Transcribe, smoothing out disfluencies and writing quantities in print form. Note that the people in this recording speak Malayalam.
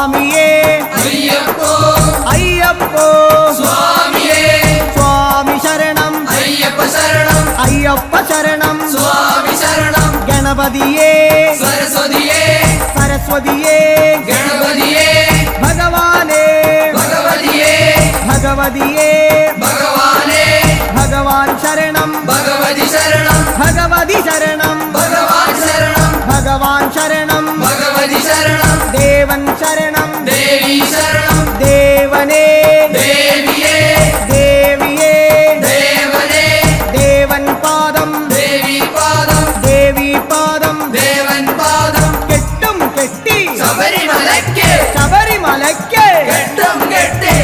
സ്വാമിയേ അയ്യപ്പോ അയ്യപ്പോ സ്വാമിയേ സ്വാമി ശരണം അയ്യപ്പ ശരണം അയ്യപ്പ ശരണം സ്വാമി ശരണം ഗണപതിയേ സരസ്വതിയേ സരസ്വതിയേ ഗണപതിയേ ഭഗവാനേ ഭഗവതിയേ ഭഗവതിയേ ഭഗവാനേ ഭഗവാൻ ശരണം ഭഗവതി ശരണം ഭഗവതി ശരണം ഭഗവാൻ ശരണം ഭഗവാൻ ശരണം ഭഗവതി ശരണം ദേവൻ ശരണം ദേവി ശരണം ദേവനേ ദേവിയേ ദേവിയേ ദേവനേ ദേവൻ പാദം ദേവി പാദം ദേവി പാദം ദേവൻ പാദം കെട്ടും കെട്ടി ശബരിമലയ്ക്ക് ശബരിമലയ്ക്ക് കെട്ടും കെട്ടി